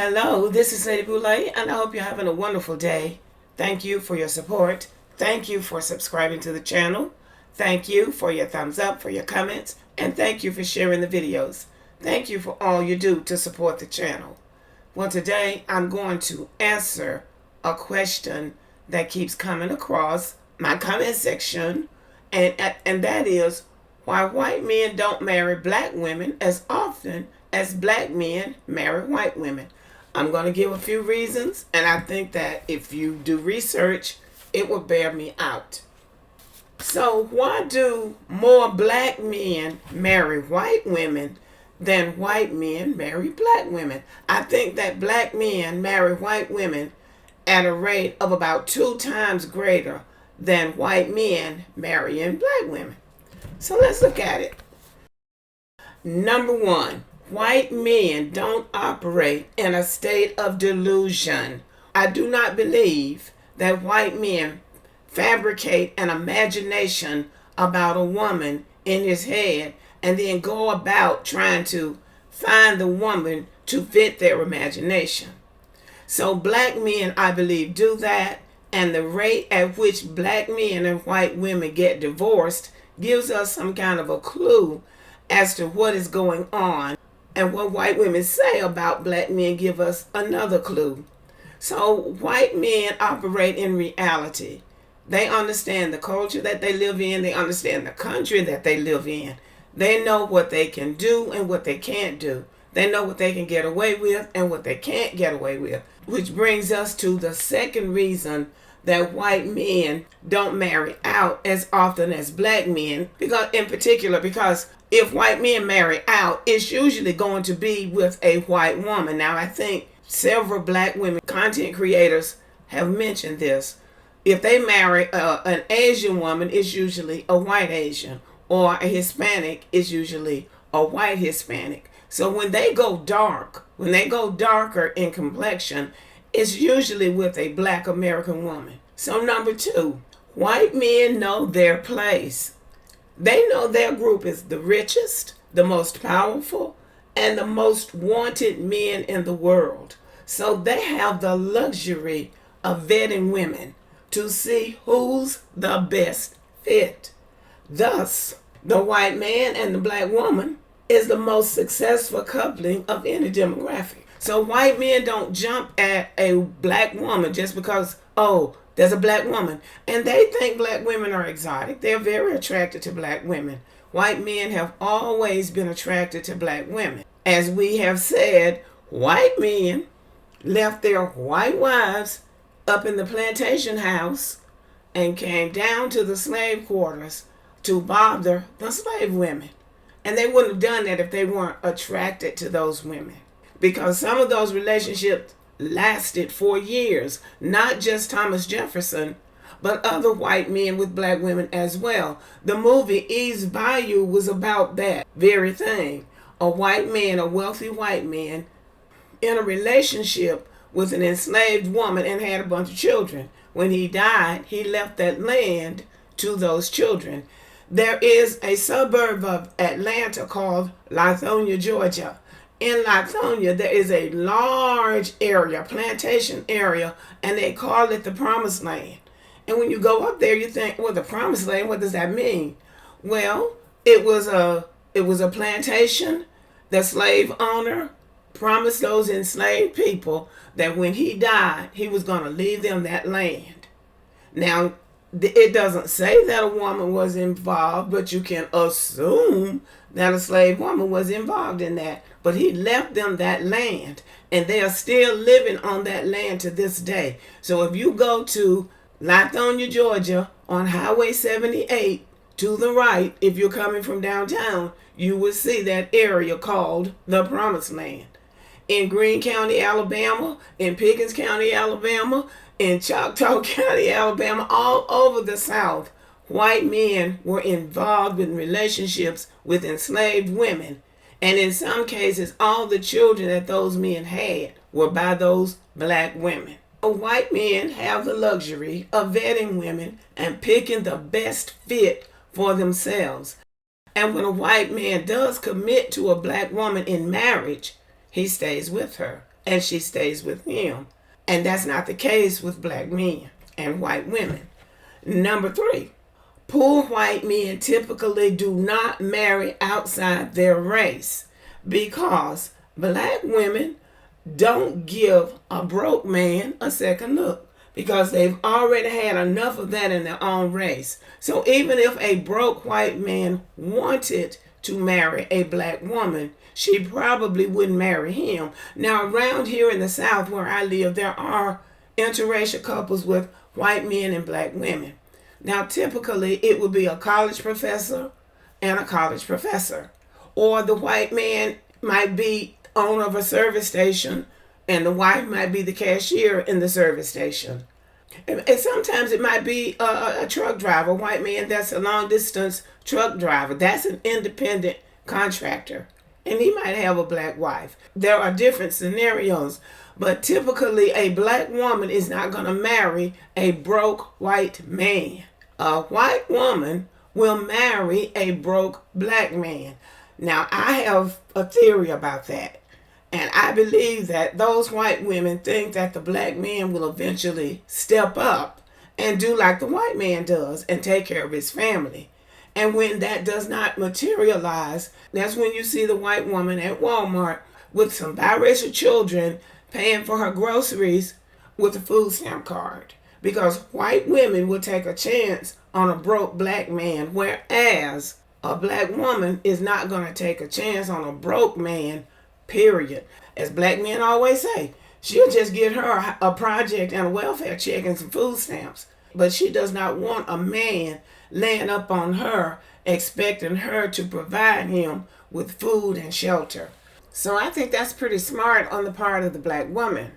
Hello, this is Lady Boulay, and I hope you're having a wonderful day. Thank you for your support. Thank you for subscribing to the channel. Thank you for your thumbs up, for your comments, and thank you for sharing the videos. Thank you for all you do to support the channel. Well, today I'm going to answer a question that keeps coming across my comment section, and that is why white men don't marry black women as often as black men marry white women. I'm going to give a few reasons, and I think that if you do research, it will bear me out. So, why do more black men marry white women than white men marry black women? I think that black men marry white women at a rate of about 2 times greater than white men marrying black women. So let's look at it. Number one, white men don't operate in a state of delusion. I do not believe that white men fabricate an imagination about a woman in his head and then go about trying to find the woman to fit their imagination. So black men, I believe, do that, and the rate at which black men and white women get divorced gives us some kind of a clue as to what is going on, and what white women say about black men give us another clue. So white men operate in reality. They understand the culture that they live in. They understand the country that they live in. They know what they can do and what they can't do. They know what they can get away with and what they can't get away with. Which brings us to the second reason that white men don't marry out as often as black men, because if white men marry out, it's usually going to be with a white woman. Now, I think several black women content creators have mentioned this. If they marry an Asian woman, it's usually a white Asian, or a Hispanic is usually a white Hispanic. So when they go darker in complexion, it's usually with a black American woman. So number two, white men know their place. They know their group is the richest, the most powerful, and the most wanted men in the world. So they have the luxury of vetting women to see who's the best fit. Thus, the white man and the black woman is the most successful coupling of any demographic. So white men don't jump at a black woman just because, oh, there's a black woman, and they think black women are exotic. They're very attracted to black women. White men have always been attracted to black women. As we have said, white men left their white wives up in the plantation house and came down to the slave quarters to bother the slave women. And they wouldn't have done that if they weren't attracted to those women, because some of those relationships lasted for years. Not just Thomas Jefferson, but other white men with black women as well. The movie Eve's Bayou was about that very thing. A white man, a wealthy white man, in a relationship with an enslaved woman and had a bunch of children. When he died, he left that land to those children. There is a suburb of Atlanta called Lithonia, Georgia. In Lithonia, there is a large area, plantation area, and they call it the Promised Land. And when you go up there, you think, well, the Promised Land, what does that mean? Well, it was a plantation. The slave owner promised those enslaved people that when he died, he was going to leave them that land. Now, it doesn't say that a woman was involved, but you can assume that a slave woman was involved in that. But he left them that land, and they are still living on that land to this day. So if you go to Lithonia, Georgia, on Highway 78, to the right, if you're coming from downtown, you will see that area called the Promised Land. In Greene County, Alabama, in Pickens County, Alabama, in Choctaw County, Alabama, all over the South, white men were involved in relationships with enslaved women. And in some cases, all the children that those men had were by those black women. White men have the luxury of vetting women and picking the best fit for themselves. And when a white man does commit to a black woman in marriage, he stays with her. and she stays with him. And that's not the case with black men and white women. Number 3, poor white men typically do not marry outside their race because black women don't give a broke man a second look because they've already had enough of that in their own race. So even if a broke white man wanted to marry a black woman, she probably wouldn't marry him. Now, around here in the South where I live, there are interracial couples with white men and black women. Now, typically, it would be a college professor and a college professor. Or the white man might be owner of a service station and the wife might be the cashier in the service station. And sometimes it might be a truck driver, a white man that's a long distance truck driver. That's an independent contractor. And he might have a black wife. There are different scenarios. But typically a black woman is not going to marry a broke white man. A white woman will marry a broke black man. Now, I have a theory about that. And I believe that those white women think that the black man will eventually step up and do like the white man does and take care of his family. And when that does not materialize, that's when you see the white woman at Walmart with some biracial children paying for her groceries with a food stamp card. Because white women will take a chance on a broke black man, whereas a black woman is not going to take a chance on a broke man, period. As black men always say, she'll just get her a project and a welfare check and some food stamps. But she does not want a man laying up on her, expecting her to provide him with food and shelter. So I think that's pretty smart on the part of the black woman.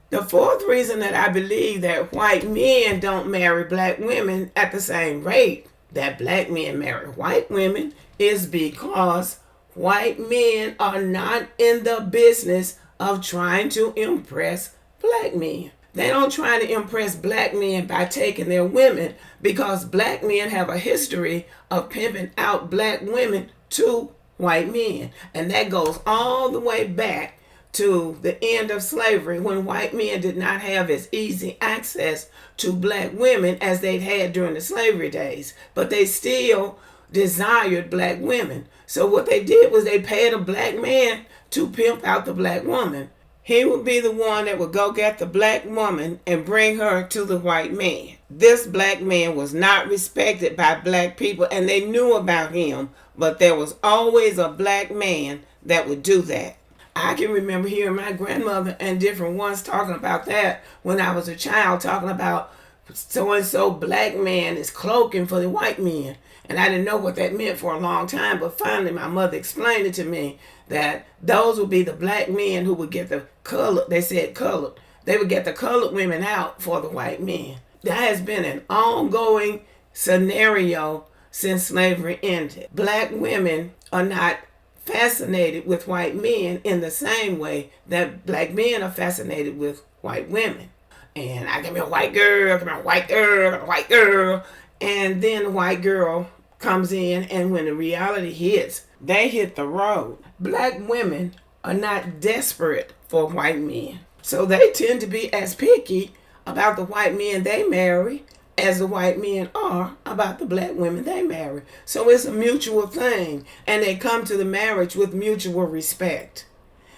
The 4th reason that I believe that white men don't marry black women at the same rate that black men marry white women is because white men are not in the business of trying to impress black men. They don't try to impress black men by taking their women because black men have a history of pimping out black women to white men. And that goes all the way back to the end of slavery when white men did not have as easy access to black women as they'd had during the slavery days. But they still desired black women. So what they did was they paid a black man to pimp out the black woman. He would be the one that would go get the black woman and bring her to the white man. This black man was not respected by black people and they knew about him, but there was always a black man that would do that. I can remember hearing my grandmother and different ones talking about that when I was a child, talking about so-and-so black man is cloaking for the white men. And I didn't know what that meant for a long time, but finally my mother explained it to me that those would be the black men who would get the colored, they said colored, they would get the colored women out for the white men. That has been an ongoing scenario since slavery ended. Black women are not fascinated with white men in the same way that black men are fascinated with white women. And I give me a white girl, give me a white girl, a white girl. And then the white girl comes in, and when the reality hits, they hit the road. Black women are not desperate for white men. So they tend to be as picky about the white men they marry as the white men are about the black women they marry. So it's a mutual thing, and they come to the marriage with mutual respect.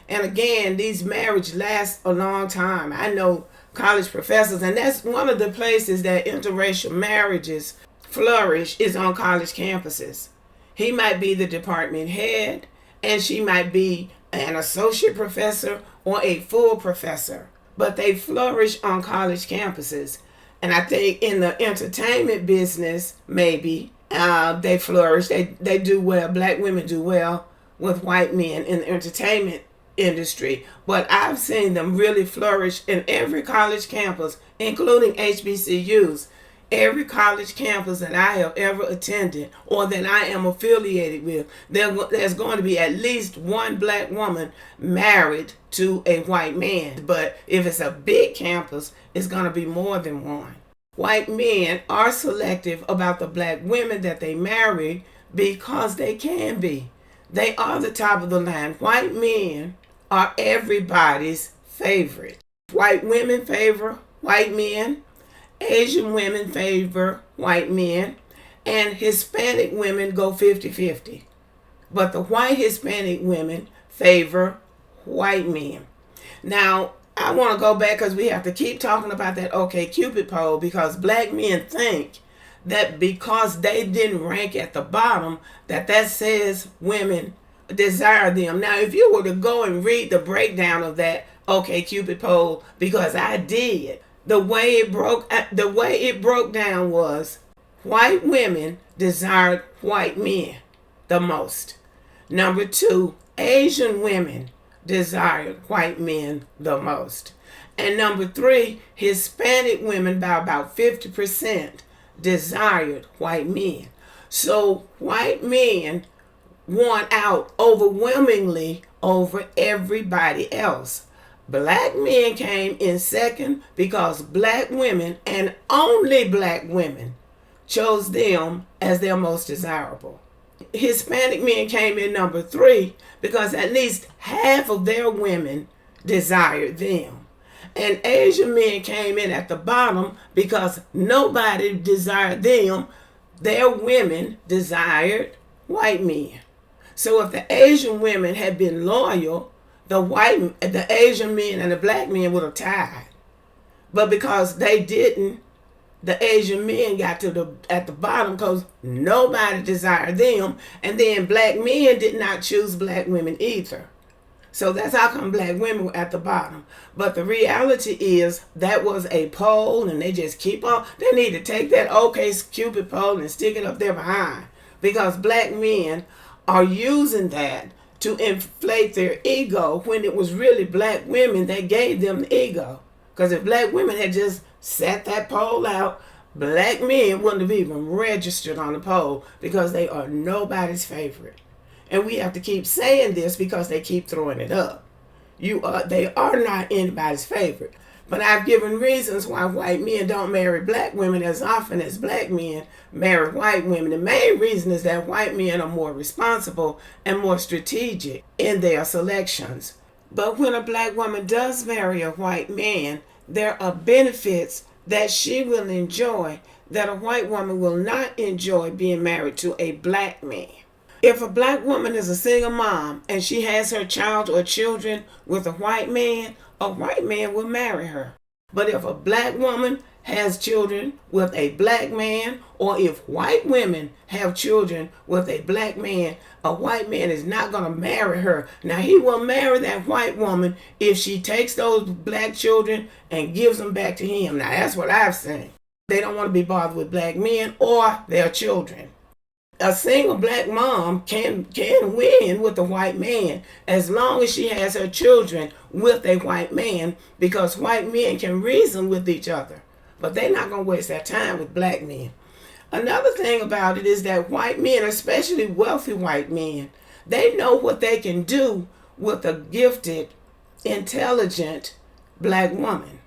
And again, these marriages last a long time. I know college professors, and that's one of the places that interracial marriages flourish is on college campuses. He might be the department head, and she might be an associate professor or a full professor, but they flourish on college campuses. And I think in the entertainment business, maybe they flourish. They do well. Black women do well with white men in the entertainment industry. But I've seen them really flourish in every college campus, including HBCUs. Every college campus that I have ever attended or that I am affiliated with, there's going to be at least one black woman married to a white man. But if it's a big campus, it's going to be more than one. White men are selective about the black women that they marry because they can be. They are the top of the line. White men are everybody's favorite. White women favor white men, Asian women favor white men, and Hispanic women go 50-50. But the white Hispanic women favor white men. Now, I want to go back because we have to keep talking about that OkCupid poll, because black men think that because they didn't rank at the bottom, that says women desire them. Now, if you were to go and read the breakdown of that OkCupid poll, because I did, the way it broke down was white women desired white men the most. Number 2, Asian women desired white men the most. And number 3, Hispanic women, by about 50%, desired white men. So white men won out overwhelmingly over everybody else. Black men came in second because black women, and only black women, chose them as their most desirable. Hispanic men came in number 3 because at least half of their women desired them. And Asian men came in at the bottom because nobody desired them. Their women desired white men. So if the Asian women had been loyal, the Asian men and the black men would have tied. But because they didn't, the Asian men got at the bottom because nobody desired them, and then black men did not choose black women either. So that's how come black women were at the bottom. But the reality is that was a poll, and they just keep on. They need to take that OkCupid poll and stick it up there behind, because black men are using that to inflate their ego when it was really black women that gave them the ego. Because if black women had just set that poll out, black men wouldn't have even registered on the poll, because they are nobody's favorite. And we have to keep saying this because they keep throwing it up. They are not anybody's favorite. But I've given reasons why white men don't marry black women as often as black men marry white women. The main reason is that white men are more responsible and more strategic in their selections. But when a black woman does marry a white man, there are benefits that she will enjoy that a white woman will not enjoy being married to a black man. If a black woman is a single mom and she has her child or children with a white man will marry her. But if a black woman has children with a black man, or if white women have children with a black man, a white man is not going to marry her. Now, he will marry that white woman if she takes those black children and gives them back to him. Now, that's what I've seen. They don't want to be bothered with black men or their children. A single black mom can win with a white man as long as she has her children with a white man, because white men can reason with each other. But they're not going to waste their time with black men. Another thing about it is that white men, especially wealthy white men, they know what they can do with a gifted, intelligent black woman.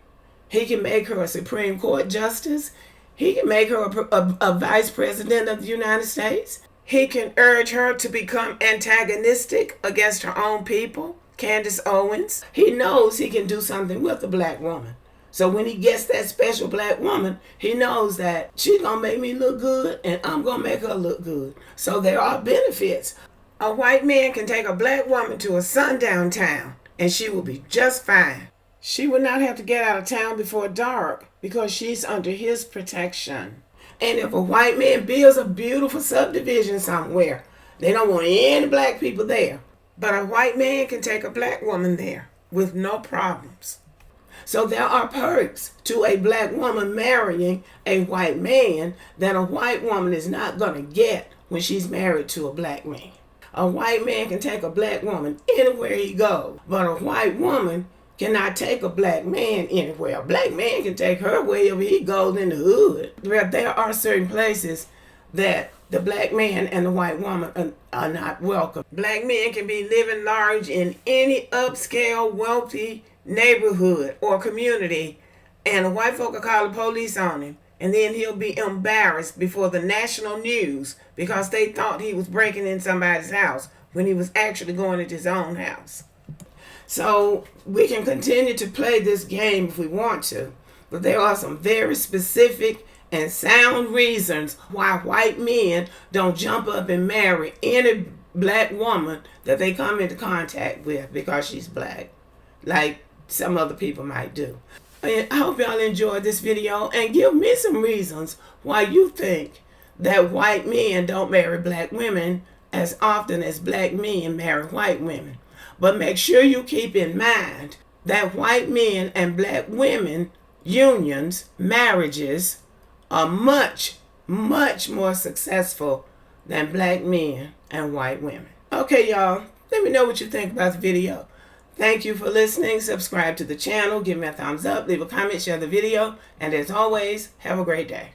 He can make her a Supreme Court justice. He can make her a vice president of the United States. He can urge her to become antagonistic against her own people, Candace Owens. He knows he can do something with a black woman. So when he gets that special black woman, he knows that she's going to make me look good and I'm going to make her look good. So there are benefits. A white man can take a black woman to a sundown town and she will be just fine. She will not have to get out of town before dark because she's under his protection. And if a white man builds a beautiful subdivision somewhere, they don't want any black people there. But a white man can take a black woman there with no problems. So there are perks to a black woman marrying a white man that a white woman is not going to get when she's married to a black man. A white man can take a black woman anywhere he goes, but a white woman cannot take a black man anywhere. A black man can take her wherever he goes in the hood. There are certain places that the black man and the white woman are not welcome. Black men can be living large in any upscale, wealthy neighborhood or community, and the white folk will call the police on him, and then he'll be embarrassed before the national news because they thought he was breaking in somebody's house when he was actually going into his own house. So we can continue to play this game if we want to, but there are some very specific and sound reasons why white men don't jump up and marry any black woman that they come into contact with because she's black, like some other people might do. I hope y'all enjoyed this video and give me some reasons why you think that white men don't marry black women as often as black men marry white women. But make sure you keep in mind that white men and black women unions, marriages, are much, much more successful than black men and white women. Okay, y'all, let me know what you think about the video. Thank you for listening. Subscribe to the channel, give me a thumbs up, leave a comment, share the video, and as always, have a great day.